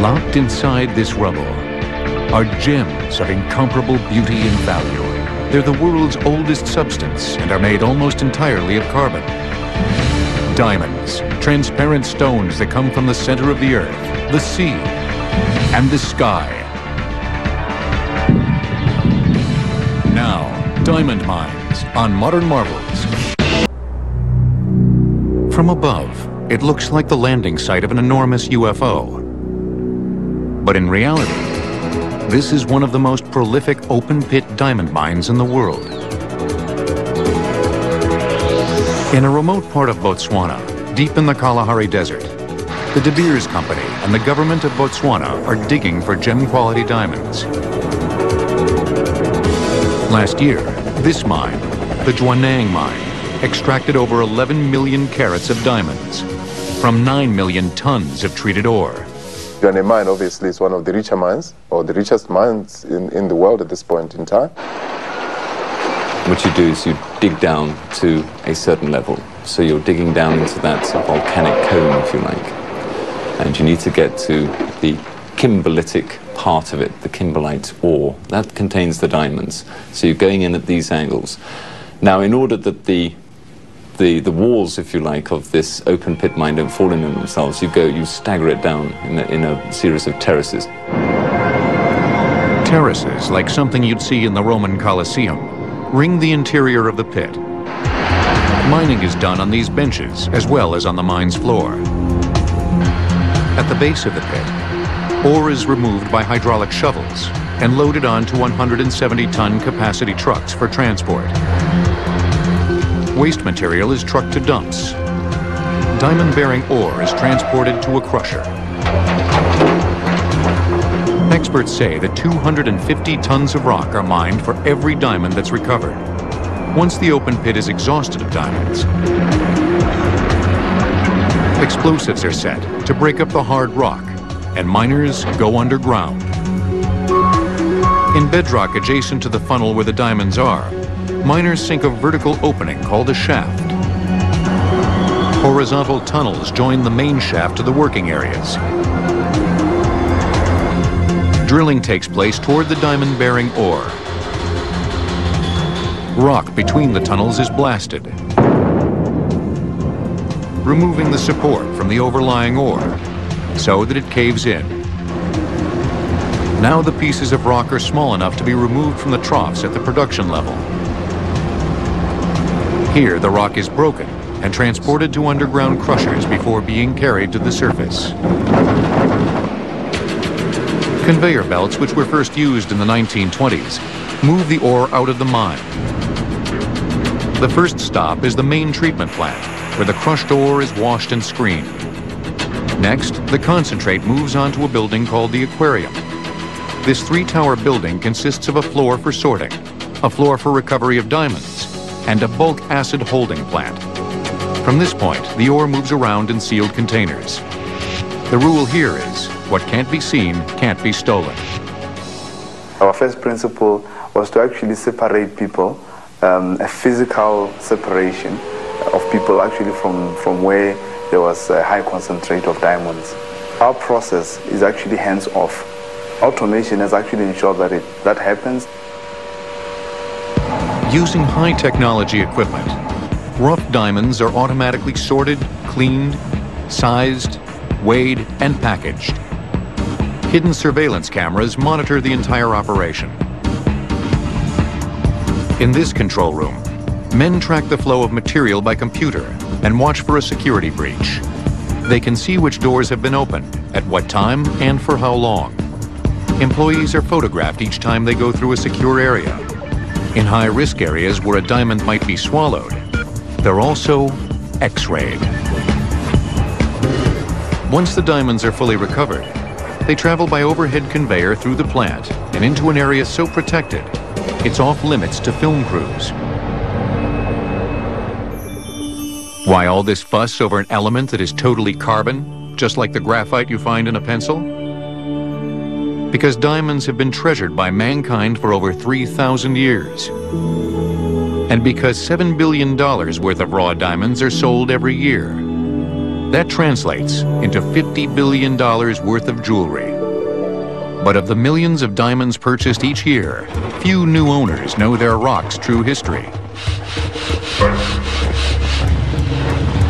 Locked inside this rubble are gems of incomparable beauty and value. They're the world's oldest substance and are made almost entirely of carbon. Diamonds, transparent stones that come from the center of the earth, the sea, and the sky. Now, diamond mines on Modern Marvels. From above, it looks like the landing site of an enormous UFO. But in reality, this is one of the most prolific open-pit diamond mines in the world. In a remote part of Botswana, deep in the Kalahari Desert, the De Beers Company and the government of Botswana are digging for gem-quality diamonds. Last year, this mine, the Jwaneng mine, extracted over 11 million carats of diamonds from 9 million tons of treated ore. Jwaneng mine obviously is one of the richer mines, or the richest mines in the world at this point in time. What you do is you dig down to a certain level. So you're digging down into that volcanic cone, if you like. And you need to get to the kimberlitic part of it, the kimberlite ore. That contains the diamonds. So you're going in at these angles. Now, in order that the walls, if you like, of this open pit mine don't fall in on themselves, you stagger it down in a series of terraces. Terraces, like something you'd see in the Roman Colosseum, ring the interior of the pit. Mining is done on these benches as well as on the mine's floor. At the base of the pit, ore is removed by hydraulic shovels and loaded onto 170-ton capacity trucks for transport. Waste material is trucked to dumps. Diamond-bearing ore is transported to a crusher. Experts say that 250 tons of rock are mined for every diamond that's recovered. Once the open pit is exhausted of diamonds, explosives are set to break up the hard rock, and miners go underground. In bedrock adjacent to the funnel where the diamonds are, miners sink a vertical opening called a shaft. Horizontal tunnels join the main shaft to the working areas. Drilling takes place toward the diamond-bearing ore. Rock between the tunnels is blasted, removing the support from the overlying ore so that it caves in. Now the pieces of rock are small enough to be removed from the troughs at the production level. Here, the rock is broken and transported to underground crushers before being carried to the surface. Conveyor belts, which were first used in the 1920s, move the ore out of the mine. The first stop is the main treatment plant, where the crushed ore is washed and screened. Next, the concentrate moves onto a building called the aquarium. This three-tower building consists of a floor for sorting, a floor for recovery of diamonds, and a bulk acid holding plant. From this point, the ore moves around in sealed containers. The rule here is, what can't be seen can't be stolen. Our first principle was to actually separate people, a physical separation of people actually from where there was a high concentrate of diamonds. Our process is actually hands-off. Automation has actually ensured that that happens. Using high-technology equipment, rough diamonds are automatically sorted, cleaned, sized, weighed, and packaged. Hidden surveillance cameras monitor the entire operation. In this control room, men track the flow of material by computer and watch for a security breach. They can see which doors have been opened, at what time, and for how long. Employees are photographed each time they go through a secure area. In high-risk areas where a diamond might be swallowed, they're also X-rayed. Once the diamonds are fully recovered, they travel by overhead conveyor through the plant and into an area so protected, it's off-limits to film crews. Why all this fuss over an element that is totally carbon, just like the graphite you find in a pencil? Because diamonds have been treasured by mankind for over 3,000 years. And because $7 billion worth of raw diamonds are sold every year. That translates into $50 billion worth of jewelry. But of the millions of diamonds purchased each year, few new owners know their rock's true history.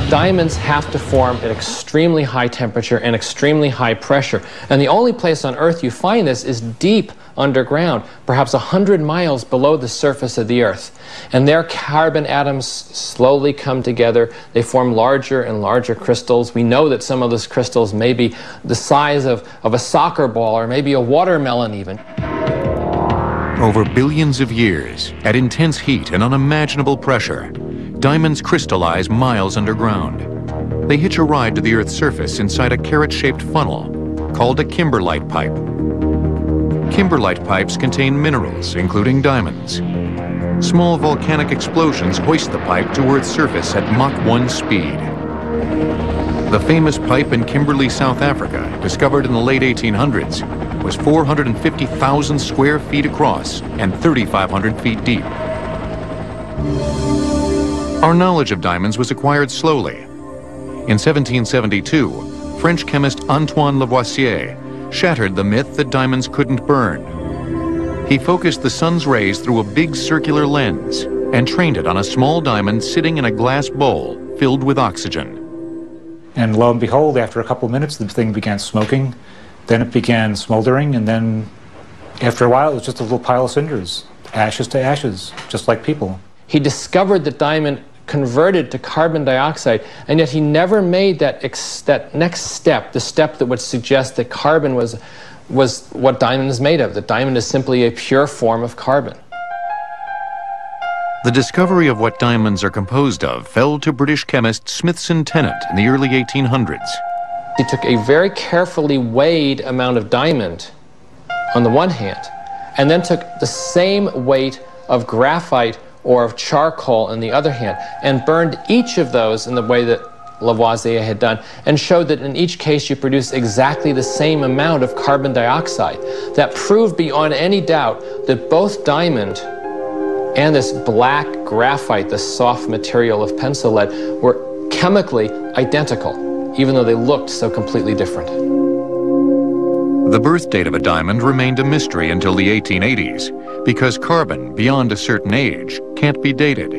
Diamonds have to form at extremely high temperature and extremely high pressure. And the only place on Earth you find this is deep underground, perhaps 100 miles below the surface of the Earth. And there carbon atoms slowly come together. They form larger and larger crystals. We know that some of those crystals may be the size of a soccer ball or maybe a watermelon even. Over billions of years, at intense heat and unimaginable pressure, diamonds crystallize miles underground. They hitch a ride to the Earth's surface inside a carrot-shaped funnel called a kimberlite pipe. Kimberlite pipes contain minerals, including diamonds. Small volcanic explosions hoist the pipe to Earth's surface at Mach 1 speed. The famous pipe in Kimberley, South Africa, discovered in the late 1800s, was 450,000 square feet across and 3,500 feet deep. Our knowledge of diamonds was acquired slowly. In 1772, French chemist Antoine Lavoisier shattered the myth that diamonds couldn't burn. He focused the sun's rays through a big circular lens and trained it on a small diamond sitting in a glass bowl filled with oxygen. And lo and behold, after a couple of minutes, the thing began smoking. Then it began smoldering, and then after a while, it was just a little pile of cinders, ashes to ashes, just like people. He discovered that diamond converted to carbon dioxide, and yet he never made that next step, the step that would suggest that carbon was what diamond is made of, that diamond is simply a pure form of carbon. The discovery of what diamonds are composed of fell to British chemist Smithson Tennant in the early 1800s. He took a very carefully weighed amount of diamond on the one hand, and then took the same weight of graphite or of charcoal on the other hand, and burned each of those in the way that Lavoisier had done, and showed that in each case you produce exactly the same amount of carbon dioxide. That proved beyond any doubt that both diamond and this black graphite, the soft material of pencil lead, were chemically identical, even though they looked so completely different. The birth date of a diamond remained a mystery until the 1880s, because carbon, beyond a certain age, can't be dated.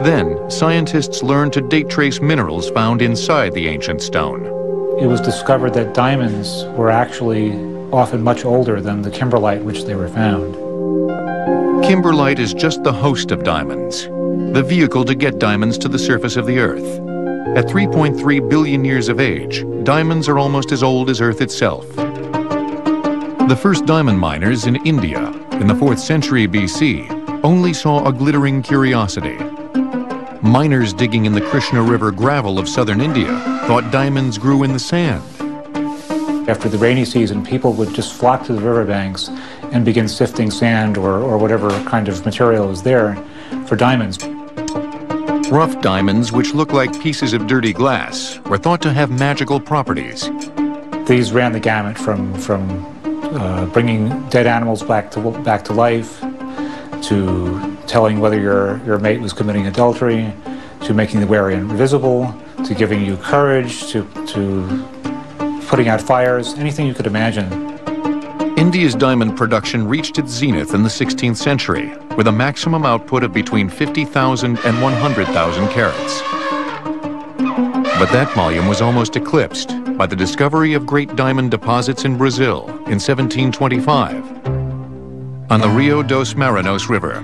Then, scientists learned to date trace minerals found inside the ancient stone. It was discovered that diamonds were actually often much older than the kimberlite which they were found. Kimberlite is just the host of diamonds, the vehicle to get diamonds to the surface of the Earth. At 3.3 billion years of age, diamonds are almost as old as Earth itself. The first diamond miners in India, in the 4th century BC, only saw a glittering curiosity. Miners digging in the Krishna River gravel of southern India thought diamonds grew in the sand. After the rainy season, people would just flock to the riverbanks and begin sifting sand or whatever kind of material was there for diamonds. Rough diamonds, which look like pieces of dirty glass, were thought to have magical properties. These ran the gamut from bringing dead animals back to life, to telling whether your mate was committing adultery, to making the wearer invisible, to giving you courage, to putting out fires, anything you could imagine. India's diamond production reached its zenith in the 16th century, with a maximum output of between 50,000 and 100,000 carats. But that volume was almost eclipsed by the discovery of great diamond deposits in Brazil in 1725 on the Rio dos Marinos River.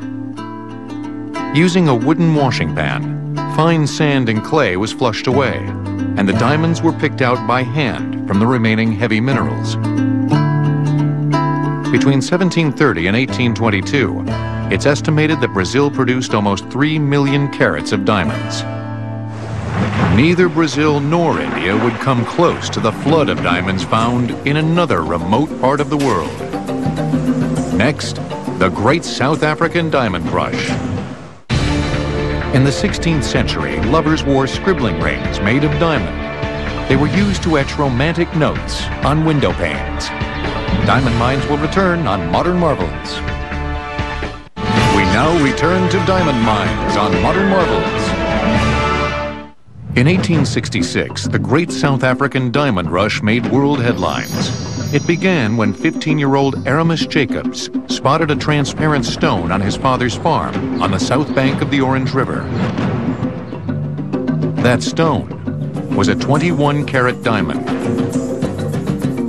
Using a wooden washing pan, fine sand and clay was flushed away, and the diamonds were picked out by hand from the remaining heavy minerals. Between 1730 and 1822, it's estimated that Brazil produced almost 3 million carats of diamonds. Neither Brazil nor India would come close to the flood of diamonds found in another remote part of the world. Next, the Great South African Diamond Rush. In the 16th century, lovers wore scribbling rings made of diamond. They were used to etch romantic notes on window panes. Diamond Mines will return on Modern Marvels. We now return to Diamond Mines on Modern Marvels. In 1866, the Great South African Diamond Rush made world headlines. It began when 15-year-old Aramis Jacobs spotted a transparent stone on his father's farm on the south bank of the Orange River. That stone was a 21-carat diamond.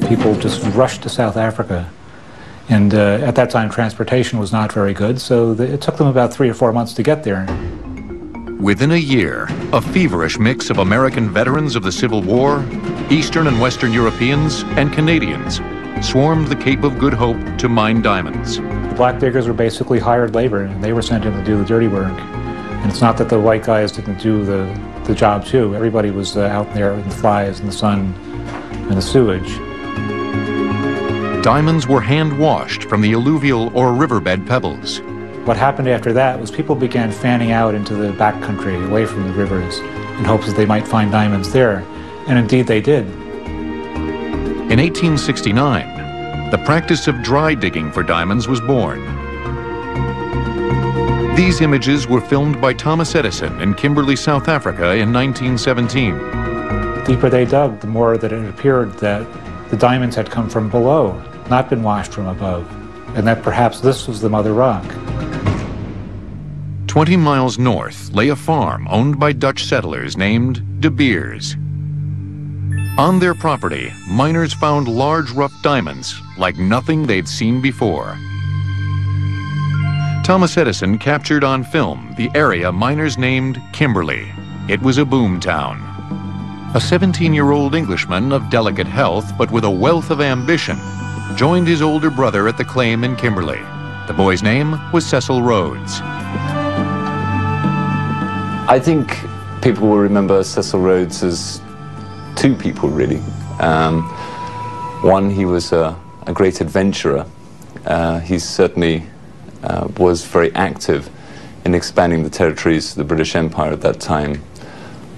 People just rushed to South Africa. And at that time, transportation was not very good, so it took them about 3 or 4 months to get there. Within a year, a feverish mix of American veterans of the Civil War, Eastern and Western Europeans, and Canadians swarmed the Cape of Good Hope to mine diamonds. The black diggers were basically hired labor, and they were sent in to do the dirty work. And it's not that the white guys didn't do the job too. Everybody was out there in the flies and the sun and the sewage. Diamonds were hand-washed from the alluvial or riverbed pebbles. What happened after that was people began fanning out into the backcountry, away from the rivers, in hopes that they might find diamonds there. And indeed they did. In 1869, the practice of dry digging for diamonds was born. These images were filmed by Thomas Edison in Kimberley, South Africa in 1917. The deeper they dug, the more that it appeared that the diamonds had come from below, not been washed from above, and that perhaps this was the mother rock. 20 miles north lay a farm owned by Dutch settlers named De Beers. On their property, miners found large rough diamonds like nothing they'd seen before. Thomas Edison captured on film the area miners named Kimberley. It was a boom town. A 17-year-old Englishman of delicate health but with a wealth of ambition joined his older brother at the claim in Kimberley. The boy's name was Cecil Rhodes. I think people will remember Cecil Rhodes as two people, really. One, he was a great adventurer. He certainly was very active in expanding the territories of the British Empire at that time.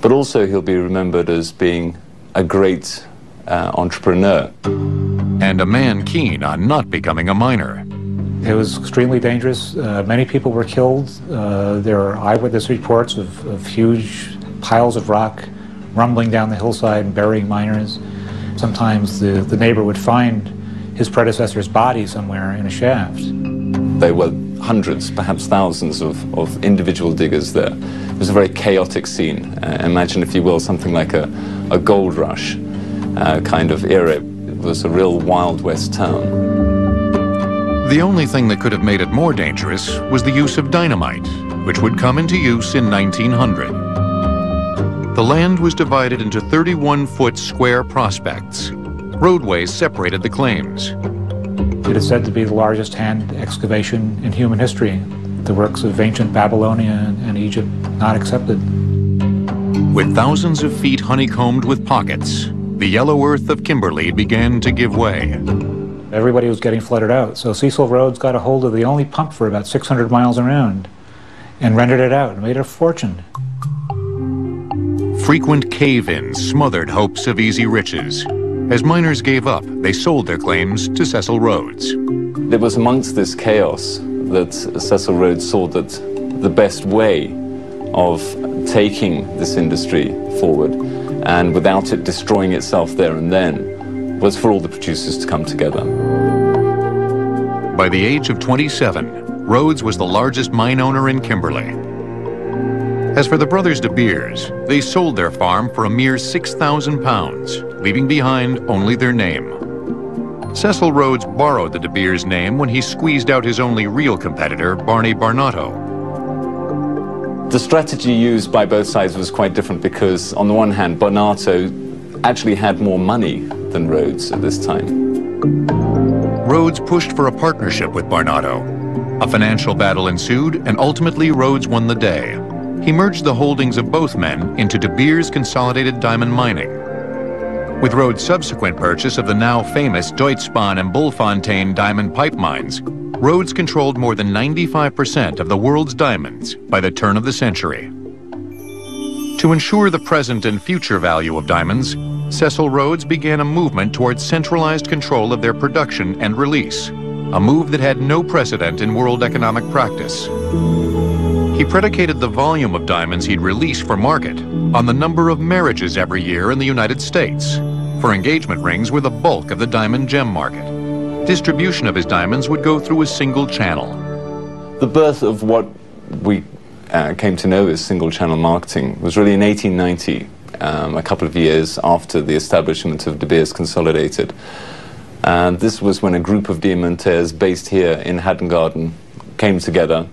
But also he'll be remembered as being a great entrepreneur. And a man keen on not becoming a miner. It was extremely dangerous. Many people were killed. There are eyewitness reports of huge piles of rock rumbling down the hillside and burying miners. Sometimes the neighbor would find his predecessor's body somewhere in a shaft. There were hundreds, perhaps thousands of individual diggers there. It was a very chaotic scene. Imagine, if you will, something like a gold rush kind of era. It was a real Wild West town. The only thing that could have made it more dangerous was the use of dynamite, which would come into use in 1900. The land was divided into 31-foot square prospects. Roadways separated the claims. It is said to be the largest hand excavation in human history. The works of ancient Babylonia and Egypt not accepted. With thousands of feet honeycombed with pockets, the yellow earth of Kimberley began to give way. Everybody was getting flooded out, so Cecil Rhodes got a hold of the only pump for about 600 miles around and rendered it out and made a fortune. Frequent cave-ins smothered hopes of easy riches. As miners gave up, they sold their claims to Cecil Rhodes. It was amongst this chaos that Cecil Rhodes saw that the best way of taking this industry forward, and without it destroying itself there and then, was for all the producers to come together. By the age of 27, Rhodes was the largest mine owner in Kimberley. As for the brothers De Beers, they sold their farm for a mere £6,000, leaving behind only their name. Cecil Rhodes borrowed the De Beers name when he squeezed out his only real competitor, Barney Barnato. The strategy used by both sides was quite different because, on the one hand, Barnato actually had more money than Rhodes at this time. Rhodes pushed for a partnership with Barnato. A financial battle ensued, and ultimately Rhodes won the day. He merged the holdings of both men into De Beers Consolidated Diamond Mining. With Rhodes' subsequent purchase of the now famous Deutspan and Bulfontein diamond pipe mines, Rhodes controlled more than 95% of the world's diamonds by the turn of the century. To ensure the present and future value of diamonds, Cecil Rhodes began a movement towards centralized control of their production and release, a move that had no precedent in world economic practice. He predicated the volume of diamonds he'd release for market on the number of marriages every year in the United States, for engagement rings were the bulk of the diamond gem market. Distribution of his diamonds would go through a single channel. The birth of what we came to know as single-channel marketing was really in 1890, a couple of years after the establishment of De Beers Consolidated. And this was when a group of diamantaires based here in Hatton Garden came together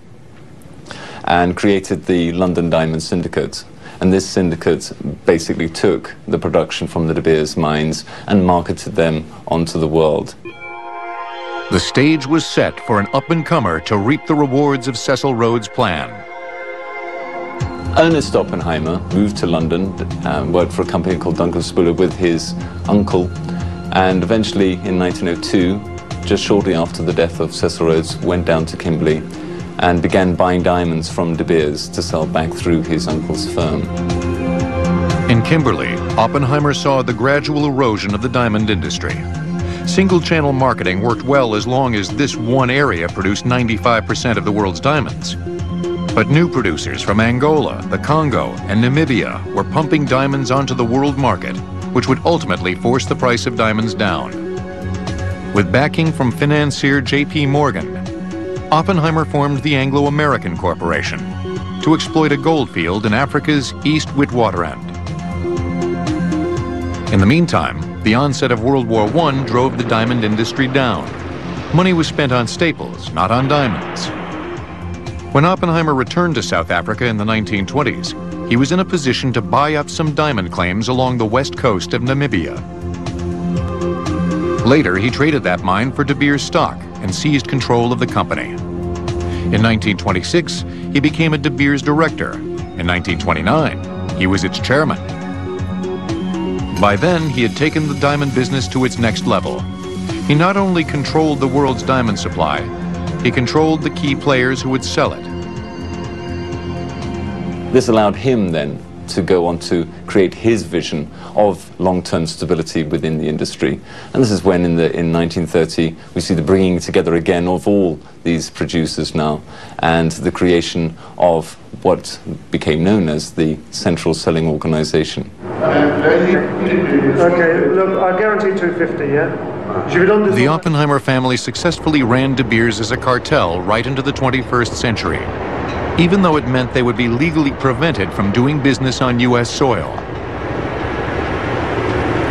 and created the London Diamond Syndicate. And this syndicate basically took the production from the De Beers mines and marketed them onto the world. The stage was set for an up-and-comer to reap the rewards of Cecil Rhodes' plan. Ernest Oppenheimer moved to London, worked for a company called Duncan Spuller with his uncle, and eventually in 1902, just shortly after the death of Cecil Rhodes, went down to Kimberley and began buying diamonds from De Beers to sell back through his uncle's firm. In Kimberley, Oppenheimer saw the gradual erosion of the diamond industry. Single-channel marketing worked well as long as this one area produced 95% of the world's diamonds. But new producers from Angola, the Congo, and Namibia were pumping diamonds onto the world market, which would ultimately force the price of diamonds down. With backing from financier J.P. Morgan, Oppenheimer formed the Anglo-American Corporation to exploit a gold field in Africa's East Witwatersrand. In the meantime, the onset of World War I drove the diamond industry down. Money was spent on staples, not on diamonds. When Oppenheimer returned to South Africa in the 1920s, he was in a position to buy up some diamond claims along the west coast of Namibia. Later, he traded that mine for De Beers stock and seized control of the company. In 1926, he became a De Beers director. In 1929, he was its chairman. By then, he had taken the diamond business to its next level. He not only controlled the world's diamond supply, he controlled the key players who would sell it. This allowed him then to go on to create his vision of long-term stability within the industry. And this is when in 1930 we see the bringing together again of all these producers now and the creation of what became known as the Central Selling Organization. Okay, look, I guarantee 250, yeah? The Oppenheimer family successfully ran De Beers as a cartel right into the 21st century, even though it meant they would be legally prevented from doing business on U.S. soil.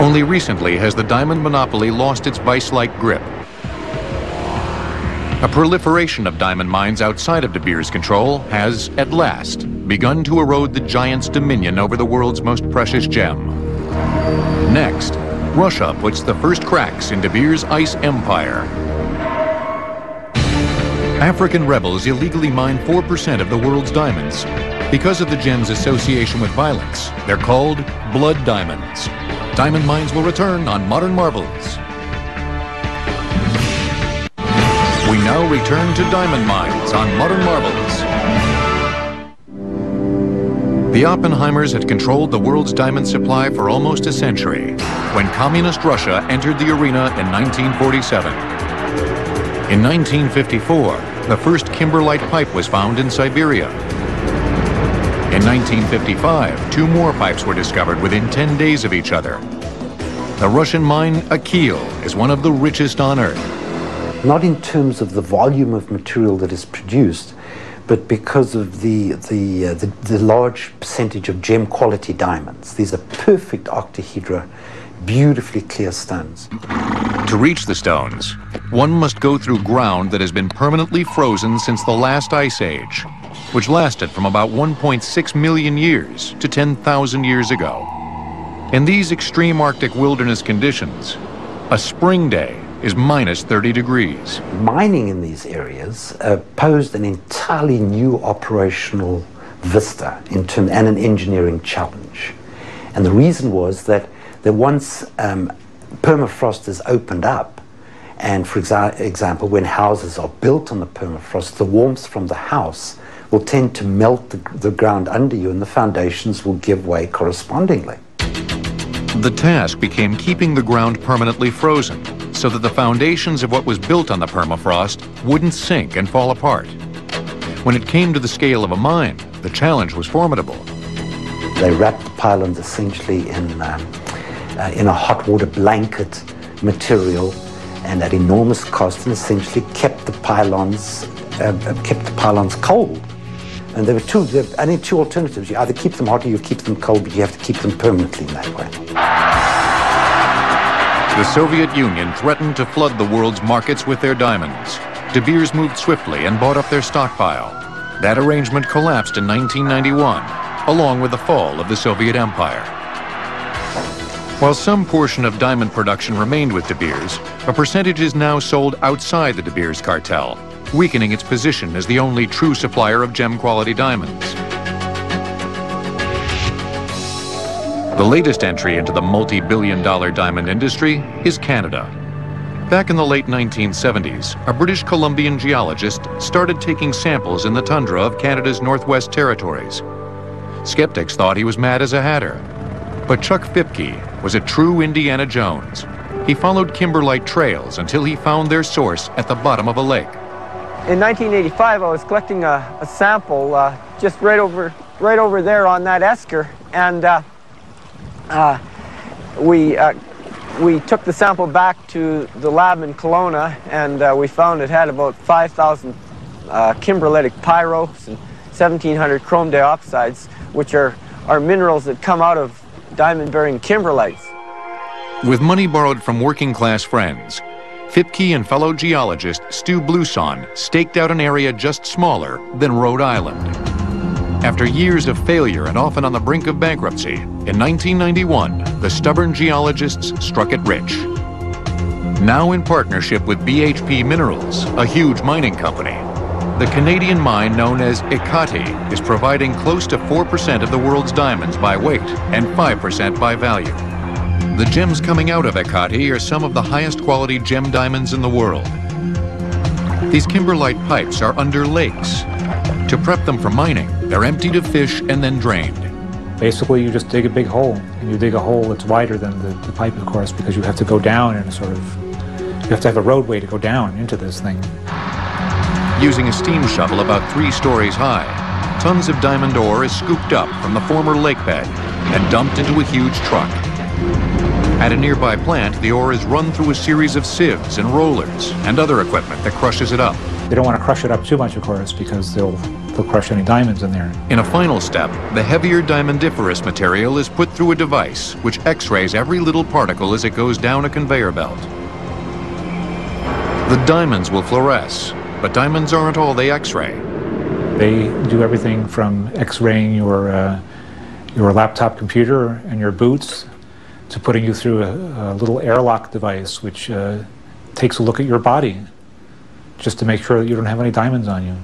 Only recently has the diamond monopoly lost its vice-like grip. A proliferation of diamond mines outside of De Beers' control has, at last, begun to erode the giant's dominion over the world's most precious gem. Next, Russia puts the first cracks in De Beers' ice empire. African rebels illegally mine 4% of the world's diamonds. Because of the gem's association with violence, they're called blood diamonds. Diamond mines will return on Modern Marvels. We now return to diamond mines on Modern Marvels. The Oppenheimers had controlled the world's diamond supply for almost a century when Communist Russia entered the arena in 1947. In 1954, the first kimberlite pipe was found in Siberia. In 1955, 2 more pipes were discovered within 10 days of each other. The Russian mine Akil is one of the richest on Earth. Not in terms of the volume of material that is produced, but because of the large percentage of gem quality diamonds. These are perfect octahedra, beautifully clear stones. To reach the stones, one must go through ground that has been permanently frozen since the last ice age, which lasted from about 1.6 million years to 10,000 years ago. In these extreme Arctic wilderness conditions, a spring day is minus 30 degrees. Mining in these areas posed an entirely new operational vista and an engineering challenge. And the reason was that once permafrost is opened up, and for example, when houses are built on the permafrost, the warmth from the house will tend to melt the ground under you and the foundations will give way correspondingly. The task became keeping the ground permanently frozen so that the foundations of what was built on the permafrost wouldn't sink and fall apart. When it came to the scale of a mine, the challenge was formidable. They wrapped the pylons essentially in a hot water blanket material, and at enormous cost, and essentially kept the pylons cold. And there were only two alternatives. You either keep them hot or you keep them cold, but you have to keep them permanently in that way. The Soviet Union threatened to flood the world's markets with their diamonds. De Beers moved swiftly and bought up their stockpile. That arrangement collapsed in 1991, along with the fall of the Soviet Empire. While some portion of diamond production remained with De Beers, a percentage is now sold outside the De Beers cartel, weakening its position as the only true supplier of gem-quality diamonds. The latest entry into the multi-billion-dollar diamond industry is Canada. Back in the late 1970s, a British Columbian geologist started taking samples in the tundra of Canada's Northwest Territories. Skeptics thought he was mad as a hatter. But Chuck Fipke was a true Indiana Jones. He followed kimberlite trails until he found their source at the bottom of a lake. In 1985, I was collecting a sample just right over there on that esker, and we took the sample back to the lab in Kelowna, and we found it had about 5,000 kimberlitic pyros and 1,700 chrome dioxides, which are minerals that come out of diamond-bearing kimberlites. With money borrowed from working-class friends, Fipke and fellow geologist Stu Blouson staked out an area just smaller than Rhode Island. After years of failure and often on the brink of bankruptcy, in 1991, the stubborn geologists struck it rich. Now in partnership with BHP Minerals, a huge mining company, the Canadian mine known as Ekati is providing close to 4% of the world's diamonds by weight and 5% by value. The gems coming out of Ekati are some of the highest quality gem diamonds in the world. These kimberlite pipes are under lakes. To prep them for mining, they're emptied of fish and then drained. Basically, you just dig a big hole, and you dig a hole that's wider than the pipe, of course, because you have to go down and you have to have a roadway to go down into this thing. Using a steam shovel about 3 stories high, tons of diamond ore is scooped up from the former lake bed and dumped into a huge truck. At a nearby plant, the ore is run through a series of sieves and rollers and other equipment that crushes it up. They don't want to crush it up too much, of course, because they'll crush any diamonds in there. In a final step, the heavier diamondiferous material is put through a device which X-rays every little particle as it goes down a conveyor belt. The diamonds will fluoresce, but diamonds aren't all they X-ray. They do everything from X-raying your laptop computer and your boots to putting you through a little airlock device which takes a look at your body just to make sure that you don't have any diamonds on you.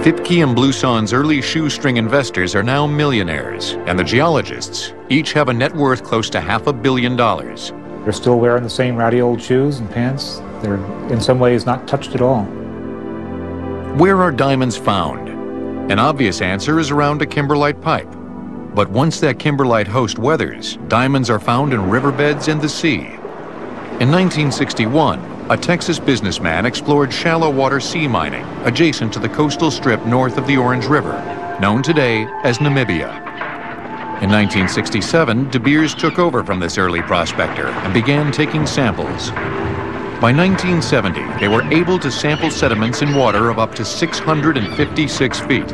Fipke and Blouson's early shoestring investors are now millionaires, and the geologists each have a net worth close to $500 million. They're still wearing the same ratty old shoes and pants. They're in some ways not touched at all. Where are diamonds found? An obvious answer is around a kimberlite pipe. But once that kimberlite host weathers, diamonds are found in riverbeds and the sea. In 1961, a Texas businessman explored shallow water sea mining adjacent to the coastal strip north of the Orange River, known today as Namibia. In 1967, De Beers took over from this early prospector and began taking samples. By 1970, they were able to sample sediments in water of up to 656 feet.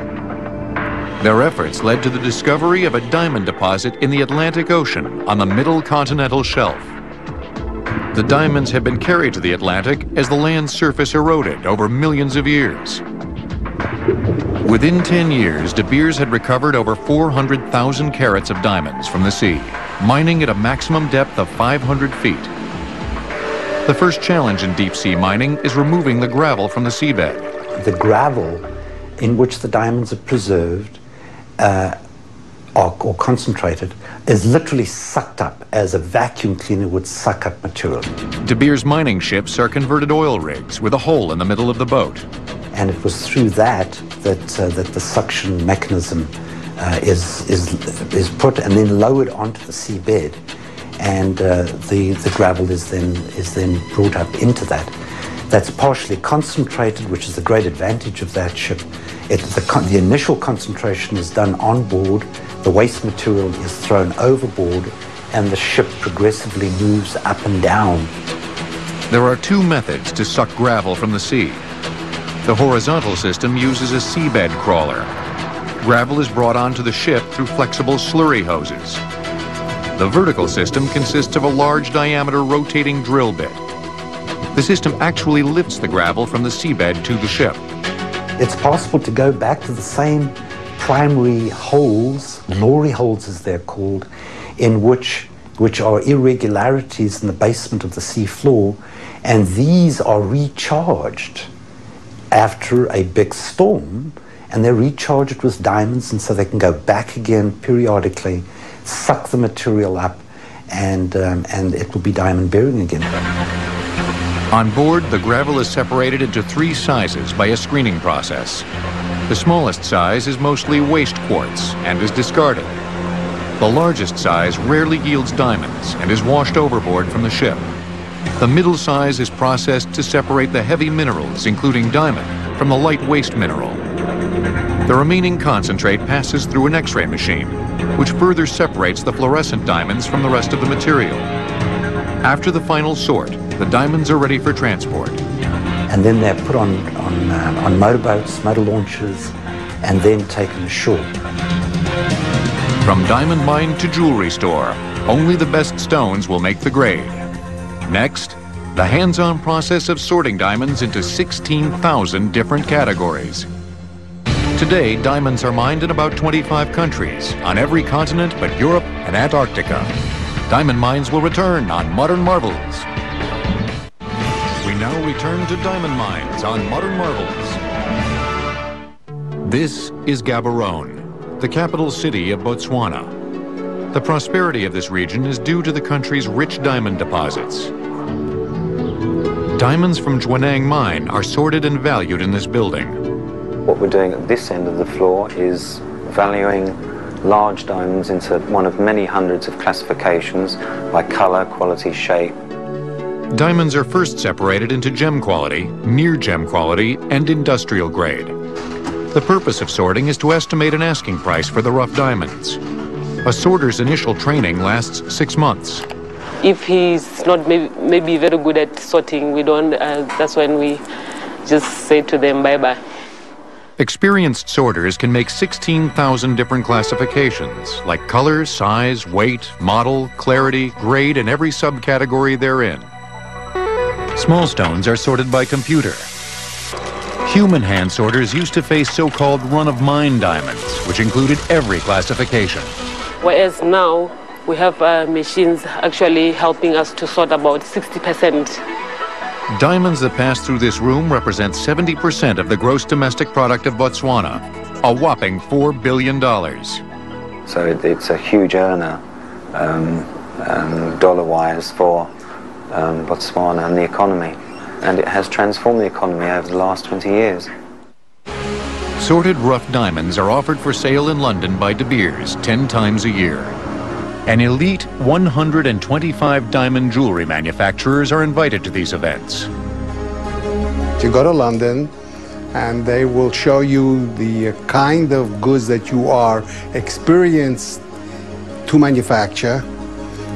Their efforts led to the discovery of a diamond deposit in the Atlantic Ocean on the middle continental shelf. The diamonds had been carried to the Atlantic as the land surface eroded over millions of years. Within 10 years, De Beers had recovered over 400,000 carats of diamonds from the sea, mining at a maximum depth of 500 feet. The first challenge in deep-sea mining is removing the gravel from the seabed. The gravel in which the diamonds are preserved or concentrated is literally sucked up as a vacuum cleaner would suck up material. De Beers mining ships are converted oil rigs with a hole in the middle of the boat. And it was through that the suction mechanism is put and then lowered onto the seabed, and the gravel is then brought up into that. that's partially concentrated, which is the great advantage of that ship. The initial concentration is done on board, the waste material is thrown overboard, and the ship progressively moves up and down. There are two methods to suck gravel from the sea. The horizontal system uses a seabed crawler. Gravel is brought onto the ship through flexible slurry hoses. The vertical system consists of a large diameter rotating drill bit. The system actually lifts the gravel from the seabed to the ship. It's possible to go back to the same primary holes, Nori holes as they're called, in which are irregularities in the basement of the sea floor, and these are recharged after a big storm, and they're recharged with diamonds, and so they can go back again periodically, suck the material up, and it will be diamond bearing again. On board, the gravel is separated into 3 sizes by a screening process. The smallest size is mostly waste quartz and is discarded. The largest size rarely yields diamonds and is washed overboard from the ship. The middle size is processed to separate the heavy minerals, including diamond, from the light waste mineral. The remaining concentrate passes through an X-ray machine, which further separates the fluorescent diamonds from the rest of the material. After the final sort, the diamonds are ready for transport. And then they're put on motorboats, motor launches, and then taken ashore. From diamond mine to jewelry store, only the best stones will make the grade. Next, the hands-on process of sorting diamonds into 16,000 different categories. Today, diamonds are mined in about 25 countries, on every continent but Europe and Antarctica. Diamond mines will return on Modern Marvels. We now return to diamond mines on Modern Marvels. This is Gaborone, the capital city of Botswana. The prosperity of this region is due to the country's rich diamond deposits. Diamonds from Jwaneng mine are sorted and valued in this building. What we're doing at this end of the floor is valuing large diamonds into one of many hundreds of classifications by color, quality, shape. Diamonds are first separated into gem quality, near gem quality, and industrial grade. The purpose of sorting is to estimate an asking price for the rough diamonds. A sorter's initial training lasts 6 months. If he's not maybe very good at sorting, we don't, that's when we just say to them bye-bye. Experienced sorters can make 16,000 different classifications, like color, size, weight, model, clarity, grade, and every subcategory therein. Small stones are sorted by computer. Human hand sorters used to face so-called run-of-mine diamonds, which included every classification. Whereas now, we have machines actually helping us to sort about 60%. Diamonds that pass through this room represent 70% of the gross domestic product of Botswana, a whopping $4 billion. So it's a huge earner, dollar-wise, for Botswana and the economy. And it has transformed the economy over the last 20 years. Sorted rough diamonds are offered for sale in London by De Beers 10 times a year. An elite 125 diamond jewelry manufacturers are invited to these events. You go to London and they will show you the kind of goods that you are experienced to manufacture,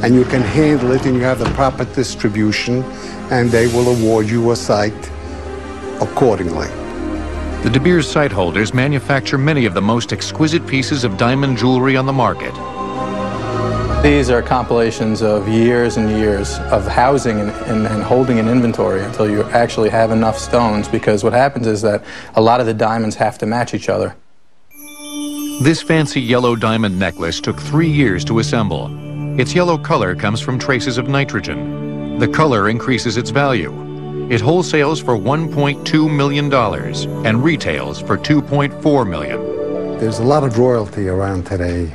and you can handle it and you have the proper distribution, and they will award you a site accordingly. The De Beers site holders manufacture many of the most exquisite pieces of diamond jewelry on the market. These are compilations of years and years of housing and holding an inventory until you actually have enough stones, because what happens is that a lot of the diamonds have to match each other. This fancy yellow diamond necklace took 3 years to assemble. Its yellow color comes from traces of nitrogen. The color increases its value. It wholesales for $1.2 million and retails for $2.4 million. There's a lot of royalty around today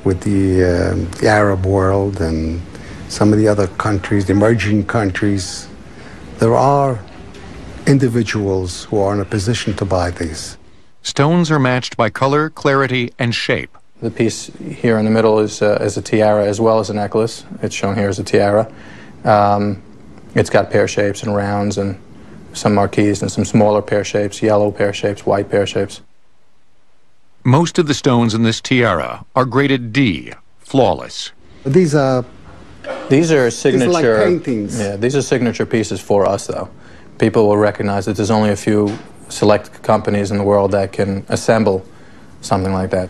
with the Arab world and some of the other countries, the emerging countries. There are individuals who are in a position to buy these. Stones are matched by color, clarity, and shape. The piece here in the middle is a tiara as well as a necklace. It's shown here as a tiara. It's got pear shapes and rounds and some marquise and some smaller pear shapes, yellow pear shapes, white pear shapes. Most of the stones in this tiara are graded D, flawless. These are signature, like paintings. Yeah, these are signature pieces for us, though. People will recognize that there's only a few select companies in the world that can assemble something like that.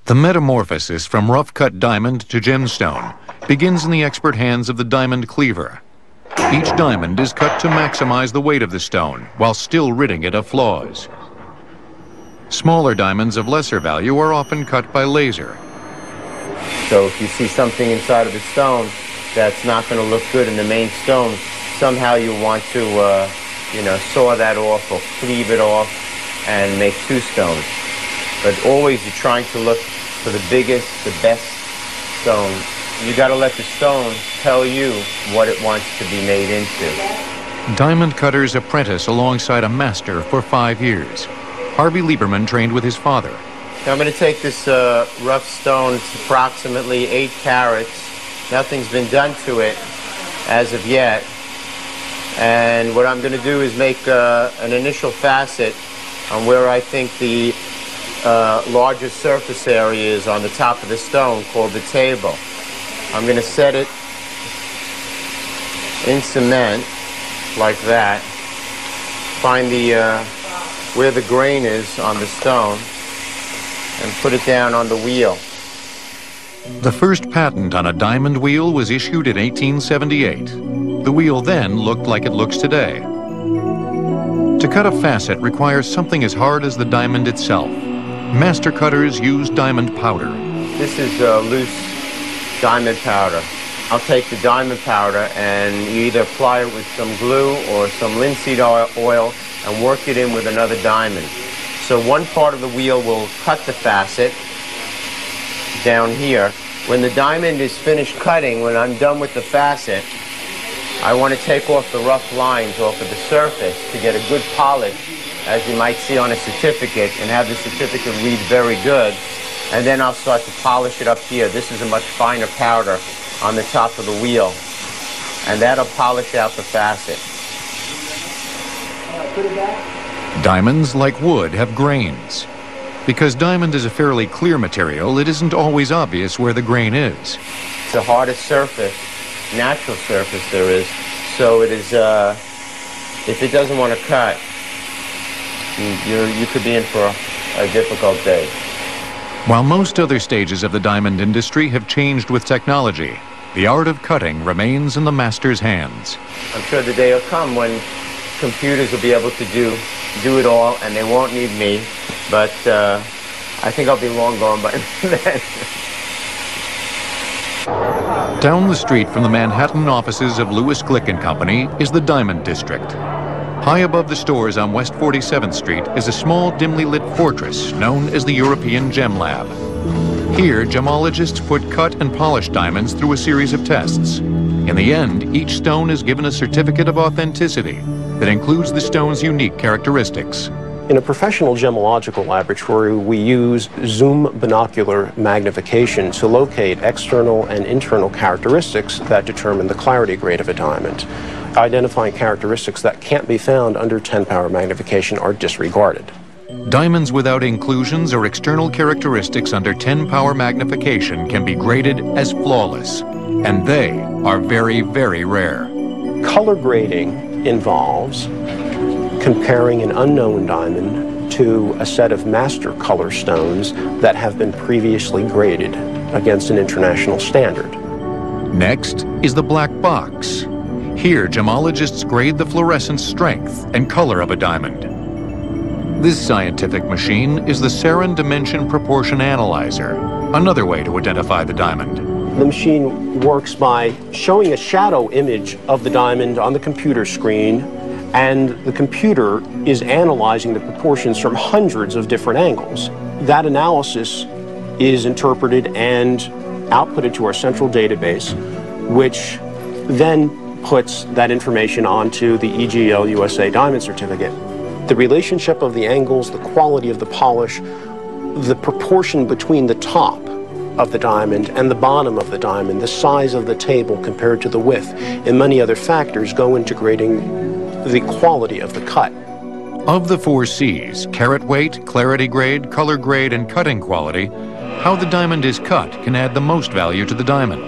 The metamorphosis from rough-cut diamond to gemstone begins in the expert hands of the diamond cleaver. Each diamond is cut to maximize the weight of the stone while still ridding it of flaws. Smaller diamonds of lesser value are often cut by laser. So if you see something inside of the stone that's not going to look good in the main stone, somehow you want to, saw that off or cleave it off and make two stones. But always you're trying to look for the biggest, the best stone. You got to let the stone tell you what it wants to be made into. Diamond cutters apprentice alongside a master for 5 years. Harvey Lieberman trained with his father. Now I'm going to take this rough stone. It's approximately 8 carats. Nothing's been done to it as of yet. And what I'm going to do is make an initial facet on where I think the largest surface area is on the top of the stone, called the table. I'm going to set it in cement like that. Find the where the grain is on the stone and put it down on the wheel. The first patent on a diamond wheel was issued in 1878. The wheel then looked like it looks today. To cut a facet requires something as hard as the diamond itself. Master cutters use diamond powder. This is loose diamond powder. I'll take the diamond powder and either apply it with some glue or some linseed oil and work it in with another diamond. So one part of the wheel will cut the facet down here. When the diamond is finished cutting, when I'm done with the facet, I want to take off the rough lines off of the surface to get a good polish, as you might see on a certificate, and have the certificate read very good. And then I'll start to polish it up here. This is a much finer powder on the top of the wheel, and that'll polish out the facet. Diamonds, like wood, have grains. Because diamond is a fairly clear material, it isn't always obvious where the grain is. It's the hardest surface, natural surface there is, so it is, if it doesn't want to cut, you could be in for a difficult day. While most other stages of the diamond industry have changed with technology, the art of cutting remains in the master's hands. I'm sure the day will come when computers will be able to do it all, and they won't need me, but I think I'll be long gone by then. Down the street from the Manhattan offices of Lewis Glick & Company is the Diamond District. High above the stores on West 47th Street is a small, dimly lit fortress known as the European Gem Lab. Here, gemologists put cut and polished diamonds through a series of tests. In the end, each stone is given a certificate of authenticity that includes the stone's unique characteristics. In a professional gemological laboratory, we use zoom binocular magnification to locate external and internal characteristics that determine the clarity grade of a diamond. Identifying characteristics that can't be found under 10-power magnification are disregarded. Diamonds without inclusions or external characteristics under 10-power magnification can be graded as flawless, and they are very, very rare. Color grading involves comparing an unknown diamond to a set of master color stones that have been previously graded against an international standard. Next is the black box. Here, gemologists grade the fluorescence strength and color of a diamond. This scientific machine is the Sarin Dimension Proportion Analyzer, another way to identify the diamond. The machine works by showing a shadow image of the diamond on the computer screen, and the computer is analyzing the proportions from hundreds of different angles. That analysis is interpreted and outputted to our central database, which then puts that information onto the EGL USA Diamond Certificate. The relationship of the angles, the quality of the polish, the proportion between the top of the diamond and the bottom of the diamond, the size of the table compared to the width, and many other factors go into grading the quality of the cut. Of the 4 C's, carat weight, clarity grade, color grade, and cutting quality, how the diamond is cut can add the most value to the diamond.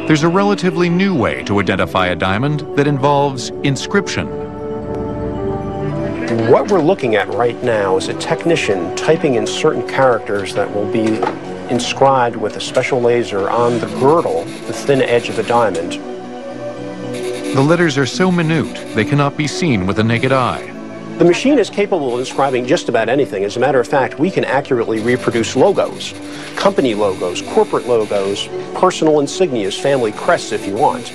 There's a relatively new way to identify a diamond that involves inscription. What we're looking at right now is a technician typing in certain characters that will be inscribed with a special laser on the girdle, the thin edge of the diamond. The letters are so minute they cannot be seen with the naked eye. The machine is capable of inscribing just about anything. As a matter of fact, we can accurately reproduce logos, company logos, corporate logos, personal insignias, family crests if you want.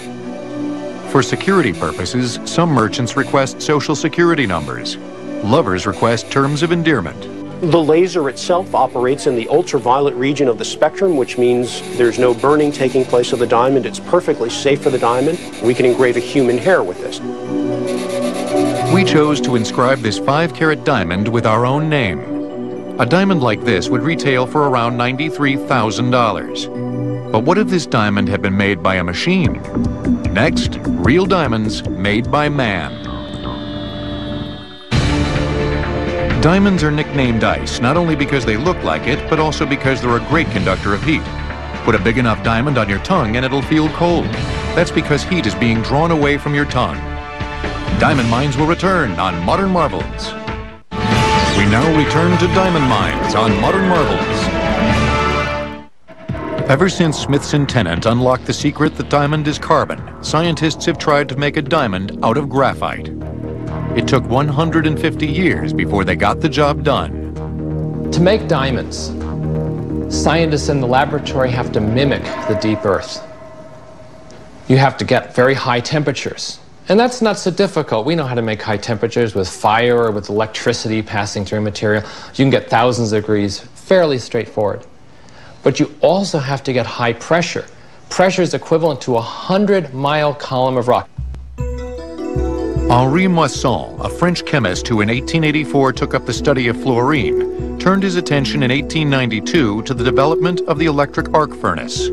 For security purposes, some merchants request social security numbers. Lovers request terms of endearment. The laser itself operates in the ultraviolet region of the spectrum, which means there's no burning taking place of the diamond. It's perfectly safe for the diamond. We can engrave a human hair with this. We chose to inscribe this 5-carat diamond with our own name. A diamond like this would retail for around $93,000. But what if this diamond had been made by a machine? Next, real diamonds made by man. Diamonds are nicknamed ice, not only because they look like it, but also because they're a great conductor of heat. Put a big enough diamond on your tongue and it'll feel cold. That's because heat is being drawn away from your tongue. Diamond mines will return on Modern Marvels. We now return to diamond mines on Modern Marvels. Ever since Smithson Tennant unlocked the secret that diamond is carbon, scientists have tried to make a diamond out of graphite. It took 150 years before they got the job done. To make diamonds, scientists in the laboratory have to mimic the deep earth. You have to get very high temperatures. And that's not so difficult. We know how to make high temperatures with fire or with electricity passing through material. You can get thousands of degrees, fairly straightforward. But you also have to get high pressure. Pressure is equivalent to a 100-mile column of rock. Henri Moisson, a French chemist who in 1884 took up the study of fluorine, turned his attention in 1892 to the development of the electric arc furnace.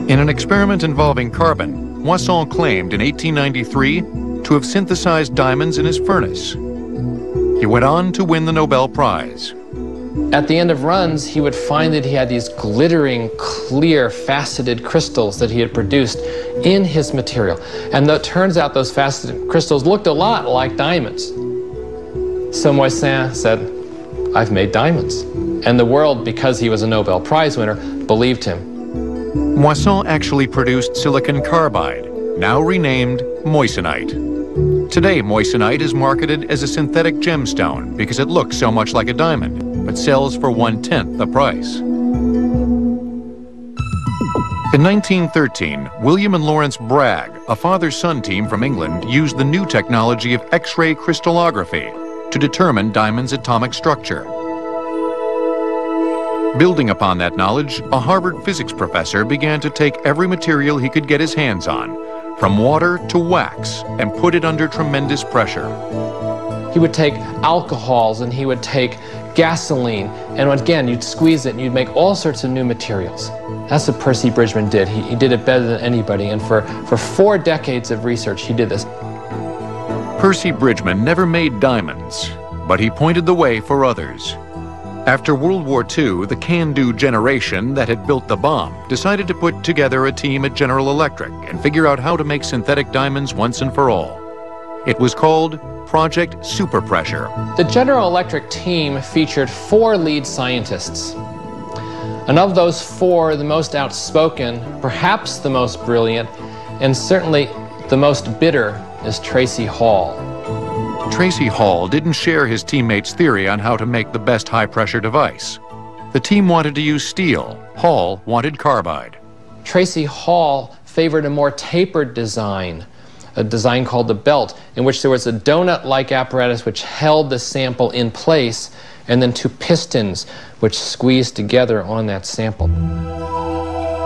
In an experiment involving carbon, Moisson claimed in 1893 to have synthesized diamonds in his furnace. He went on to win the Nobel Prize. At the end of runs, he would find that he had these glittering, clear, faceted crystals that he had produced in his material. And it turns out those faceted crystals looked a lot like diamonds. So Moisson said, "I've made diamonds." And the world, because he was a Nobel Prize winner, believed him. Moisson actually produced silicon carbide, now renamed moissanite. Today, moissanite is marketed as a synthetic gemstone because it looks so much like a diamond, but sells for 1/10 the price. In 1913, William and Lawrence Bragg, a father-son team from England, used the new technology of X-ray crystallography to determine diamonds' atomic structure. Building upon that knowledge, a Harvard physics professor began to take every material he could get his hands on, from water to wax, and put it under tremendous pressure. He would take alcohols and he would take gasoline, and again, you'd squeeze it and you'd make all sorts of new materials. That's what Percy Bridgman did. He did it better than anybody, and for 4 decades of research, he did this. Percy Bridgman never made diamonds, but he pointed the way for others. After World War II, the can-do generation that had built the bomb decided to put together a team at General Electric and figure out how to make synthetic diamonds once and for all. It was called Project Superpressure. The General Electric team featured 4 lead scientists. And of those 4, the most outspoken, perhaps the most brilliant, and certainly the most bitter is Tracy Hall. Tracy Hall didn't share his teammates' theory on how to make the best high-pressure device. The team wanted to use steel. Hall wanted carbide. Tracy Hall favored a more tapered design, a design called the belt, in which there was a donut-like apparatus which held the sample in place, and then 2 pistons which squeezed together on that sample.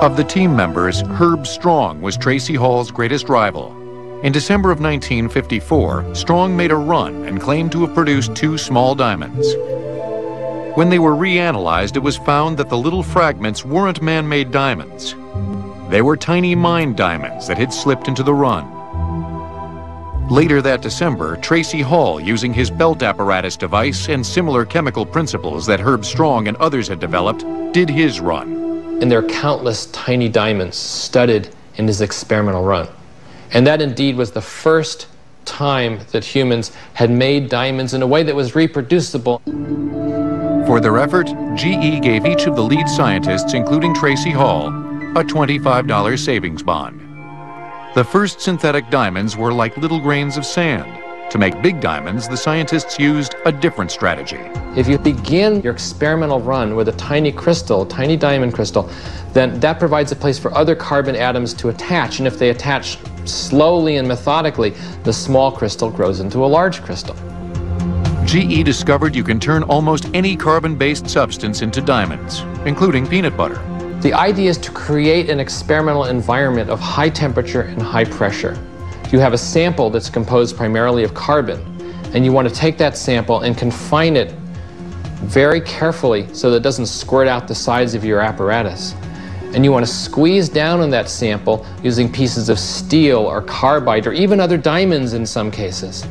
Of the team members, Herb Strong was Tracy Hall's greatest rival. In December of 1954, Strong made a run and claimed to have produced 2 small diamonds. When they were reanalyzed, it was found that the little fragments weren't man-made diamonds. They were tiny mine diamonds that had slipped into the run. Later that December, Tracy Hall, using his belt apparatus device and similar chemical principles that Herb Strong and others had developed, did his run. And there are countless tiny diamonds studded in his experimental run. And that indeed was the first time that humans had made diamonds in a way that was reproducible. For their effort, GE gave each of the lead scientists, including Tracy Hall, a $25 savings bond. The first synthetic diamonds were like little grains of sand. To make big diamonds, the scientists used a different strategy. If you begin your experimental run with a tiny crystal, a tiny diamond crystal, then that provides a place for other carbon atoms to attach. And if they attach slowly and methodically, the small crystal grows into a large crystal. GE discovered you can turn almost any carbon-based substance into diamonds, including peanut butter. The idea is to create an experimental environment of high temperature and high pressure. You have a sample that's composed primarily of carbon, and you want to take that sample and confine it very carefully so that it doesn't squirt out the sides of your apparatus. And you want to squeeze down on that sample using pieces of steel or carbide or even other diamonds in some cases.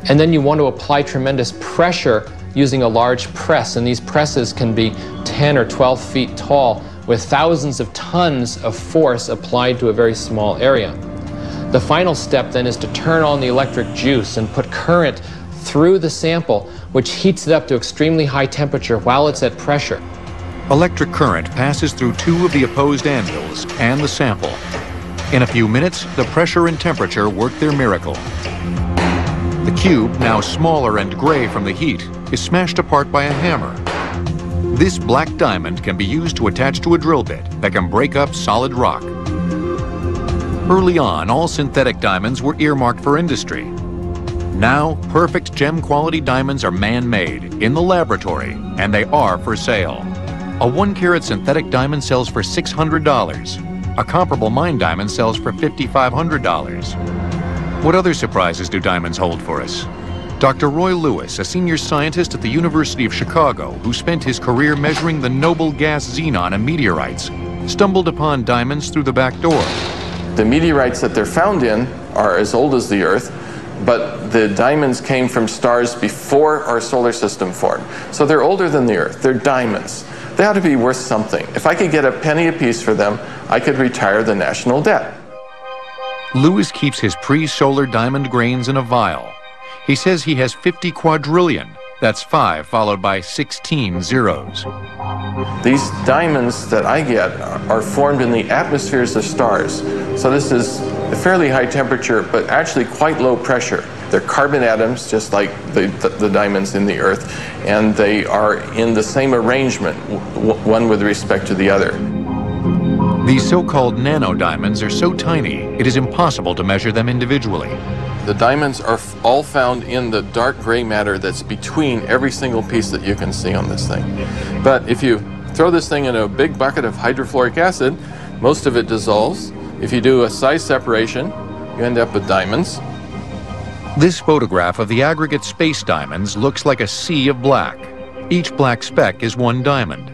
And then you want to apply tremendous pressure using a large press, and these presses can be 10 or 12 feet tall with thousands of tons of force applied to a very small area. The final step then is to turn on the electric juice and put current through the sample, which heats it up to extremely high temperature while it's at pressure. Electric current passes through two of the opposed anvils and the sample. In a few minutes, the pressure and temperature work their miracle. The cube, now smaller and gray from the heat, is smashed apart by a hammer. This black diamond can be used to attach to a drill bit that can break up solid rock. Early on, all synthetic diamonds were earmarked for industry. Now, perfect gem-quality diamonds are man-made in the laboratory, and they are for sale. A 1-carat synthetic diamond sells for $600. A comparable mine diamond sells for $5,500. What other surprises do diamonds hold for us? Dr. Roy Lewis, a senior scientist at the University of Chicago who spent his career measuring the noble gas xenon and meteorites, stumbled upon diamonds through the back door. The meteorites that they're found in are as old as the Earth, but the diamonds came from stars before our solar system formed. So they're older than the Earth. They're diamonds. They ought to be worth something. If I could get a penny apiece for them, I could retire the national debt. Lewis keeps his pre-solar diamond grains in a vial. He says he has 50 quadrillion. That's 5 followed by 16 zeros. These diamonds that I get are formed in the atmospheres of stars. So this is a fairly high temperature, but actually quite low pressure. They're carbon atoms, just like the diamonds in the Earth, and they are in the same arrangement, one with respect to the other. These so-called nanodiamonds are so tiny, it is impossible to measure them individually. The diamonds are all found in the dark gray matter that's between every single piece that you can see on this thing. But if you throw this thing in a big bucket of hydrofluoric acid, most of it dissolves. If you do a size separation, you end up with diamonds. This photograph of the aggregate space diamonds looks like a sea of black. Each black speck is one diamond.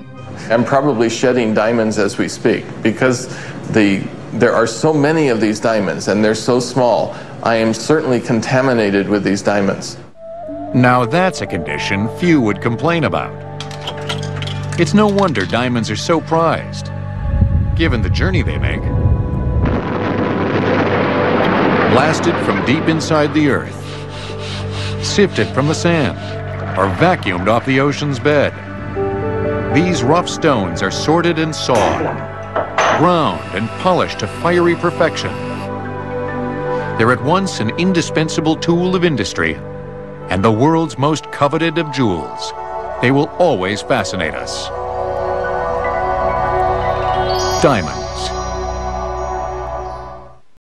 I'm probably shedding diamonds as we speak because there are so many of these diamonds and they're so small. I am certainly contaminated with these diamonds. Now that's a condition few would complain about. It's no wonder diamonds are so prized, given the journey they make. Blasted from deep inside the earth, sifted from the sand, or vacuumed off the ocean's bed. These rough stones are sorted and sawed, ground and polished to fiery perfection. They're at once an indispensable tool of industry and the world's most coveted of jewels. They will always fascinate us. Diamond.